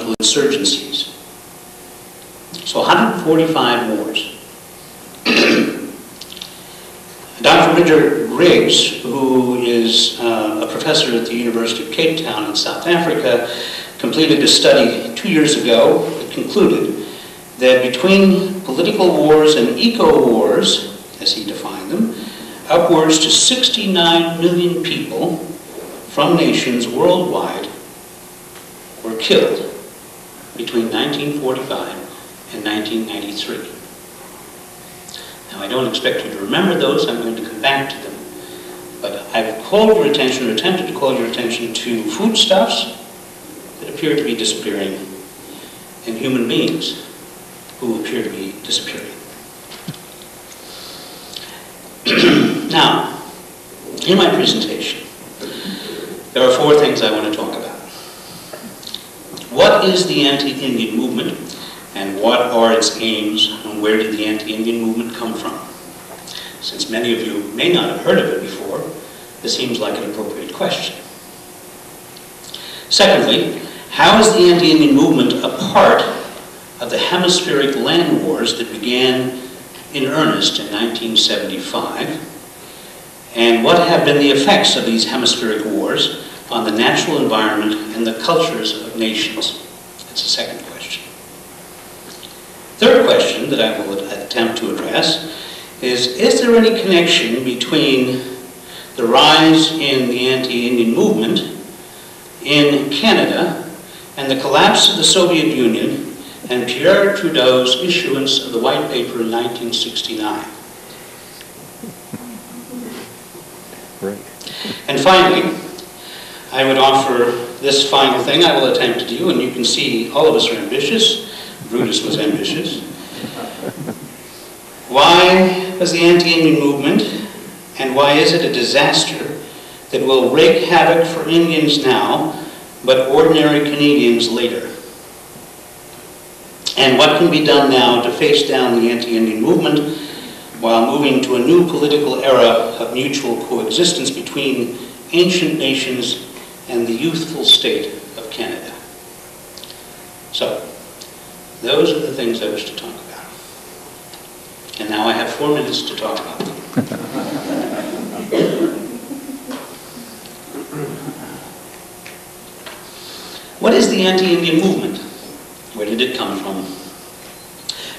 political insurgencies. So 145 wars. Dr. Rudy Rsyer, who is a professor at the University of Cape Town in South Africa, completed a study 2 years ago that concluded that between political wars and eco-wars, as he defined them, upwards to 69 million people from nations worldwide were killed between 1945 and 1993. Now, I don't expect you to remember those. I'm going to come back to them. But I've called your attention, or attempted to call your attention, to foodstuffs that appear to be disappearing and human beings who appear to be disappearing. Now, in my presentation, there are 4 things I want to talk about. What is the anti-Indian movement, and what are its aims, and where did the anti-Indian movement come from? Since many of you may not have heard of it before, this seems like an appropriate question. Secondly, how is the anti-Indian movement a part of the hemispheric land wars that began in earnest in 1975? And what have been the effects of these hemispheric wars on the natural environment and the cultures of nations? That's the second question. Third question that I will attempt to address is there any connection between the rise in the anti-Indian movement in Canada and the collapse of the Soviet Union and Pierre Trudeau's issuance of the White Paper in 1969? Right. And finally, I would offer this final thing I will attempt to do, and you can see all of us are ambitious. Brutus was ambitious. Why was the anti-Indian movement, and why is it a disaster that will wreak havoc for Indians now, but ordinary Canadians later? And what can be done now to face down the anti-Indian movement while moving to a new political era of mutual coexistence between ancient nations and the youthful state of Canada? So, those are the things I wish to talk about. And now I have 4 minutes to talk about them. What is the anti-Indian movement? Where did it come from?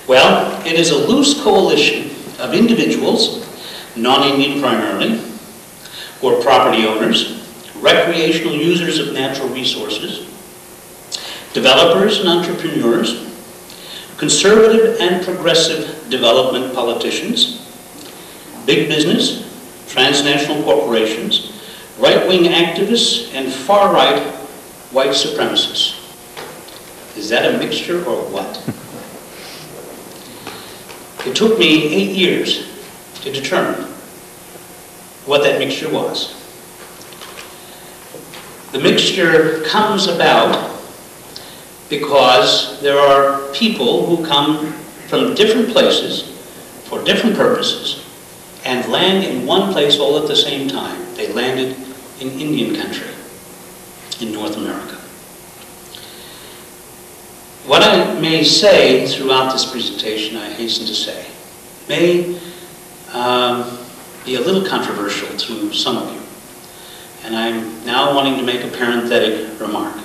Well, it is a loose coalition of individuals, non-Indian primarily, who are property owners, recreational users of natural resources, developers and entrepreneurs, conservative and progressive development politicians, big business, transnational corporations, right-wing activists, and far-right white supremacists. Is that a mixture or what? It took me 8 years to determine what that mixture was. The mixture comes about because there are people who come from different places for different purposes and land in one place all at the same time. They landed in Indian country, in North America. What I may say throughout this presentation, I hasten to say, may be a little controversial to some of you. And I'm now wanting to make a parenthetic remark.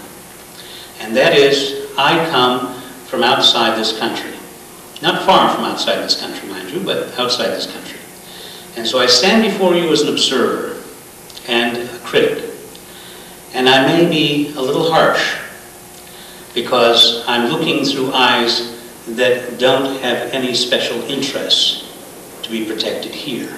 And that is, I come from outside this country. Not far from outside this country, mind you, but outside this country. And so I stand before you as an observer and a critic. And I may be a little harsh because I'm looking through eyes that don't have any special interests to be protected here.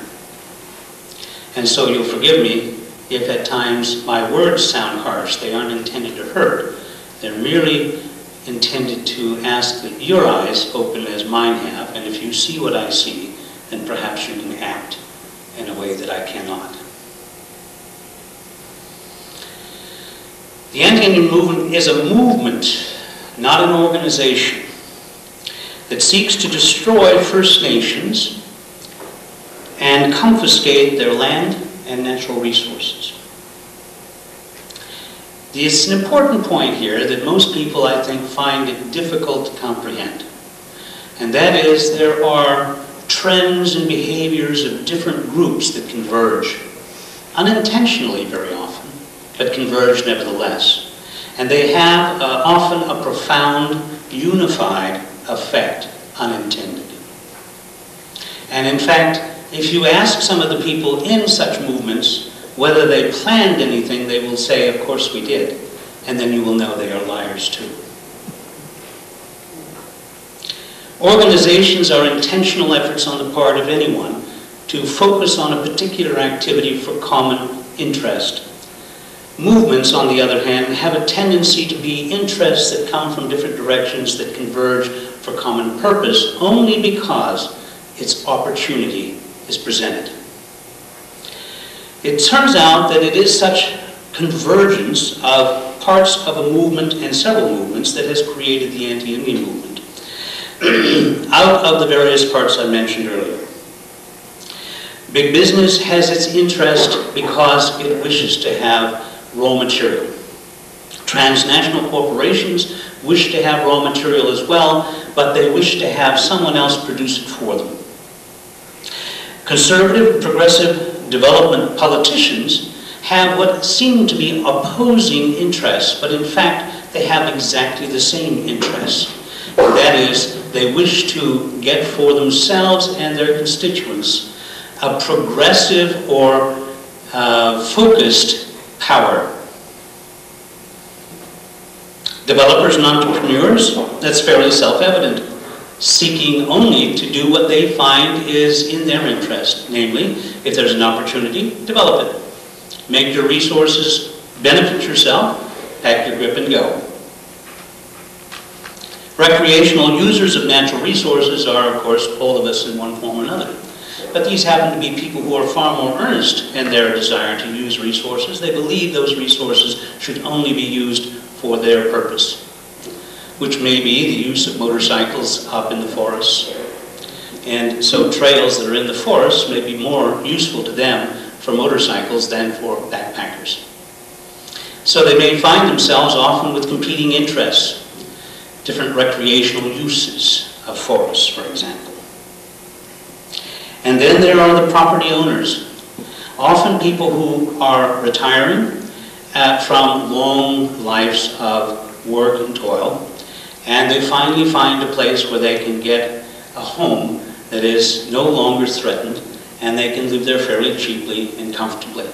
And so you'll forgive me if at times my words sound harsh. They aren't intended to hurt. They're merely intended to ask that your eyes open as mine have, and if you see what I see, then perhaps you can act in a way that I cannot. The anti-Indian movement is a movement, not an organization, that seeks to destroy First Nations and confiscate their land and natural resources. It's an important point here that most people, I think, find it difficult to comprehend. And that is, there are trends and behaviors of different groups that converge, unintentionally very often, but converge nevertheless. And they have often a profound, unified effect, unintended. And in fact, if you ask some of the people in such movements whether they planned anything, they will say, of course we did. And then you will know they are liars too. Organizations are intentional efforts on the part of anyone to focus on a particular activity for common interest. Movements, on the other hand, have a tendency to be interests that come from different directions that converge for common purpose only because its opportunity is presented. It turns out that it is such convergence of parts of a movement and several movements that has created the anti-Indian movement out of the various parts I mentioned earlier. Big business has its interest because it wishes to have raw material. Transnational corporations wish to have raw material as well, but they wish to have someone else produce it for them. Conservative, progressive development politicians have what seem to be opposing interests, but in fact they have exactly the same interests. And that is, they wish to get for themselves and their constituents a progressive or focused power. Developers and entrepreneurs, that's fairly self-evident, seeking only to do what they find is in their interest. Namely, if there's an opportunity, develop it. Make your resources benefit yourself, pack your grip and go. Recreational users of natural resources are, of course, all of us in one form or another. But these happen to be people who are far more earnest in their desire to use resources. They believe those resources should only be used for their purpose, which may be the use of motorcycles up in the forests. And so trails that are in the forest may be more useful to them for motorcycles than for backpackers. So they may find themselves often with competing interests, different recreational uses of forests, for example. And then there are the property owners, often people who are retiring from long lives of work and toil, and they finally find a place where they can get a home that is no longer threatened, and they can live there fairly cheaply and comfortably.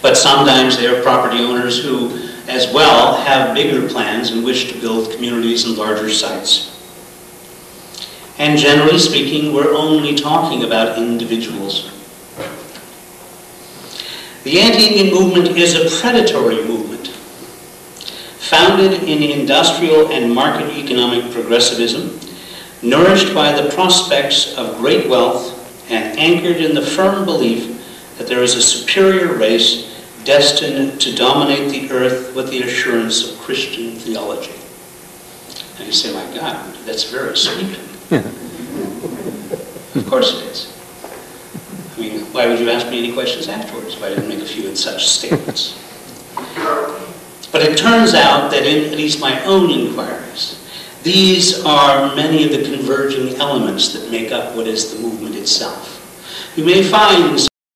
But sometimes there are property owners who, as well, have bigger plans and wish to build communities and larger sites. And generally speaking, we're only talking about individuals. The anti-Indian movement is a predatory movement, founded in industrial and market economic progressivism, nourished by the prospects of great wealth and anchored in the firm belief that there is a superior race destined to dominate the earth with the assurance of Christian theology. And you say, my God, that's very sweeping. Of course it is. I mean, why would you ask me any questions afterwards if I didn't make a few such statements? But it turns out that in at least my own inquiries, these are many of the converging elements that make up what is the movement itself. You may find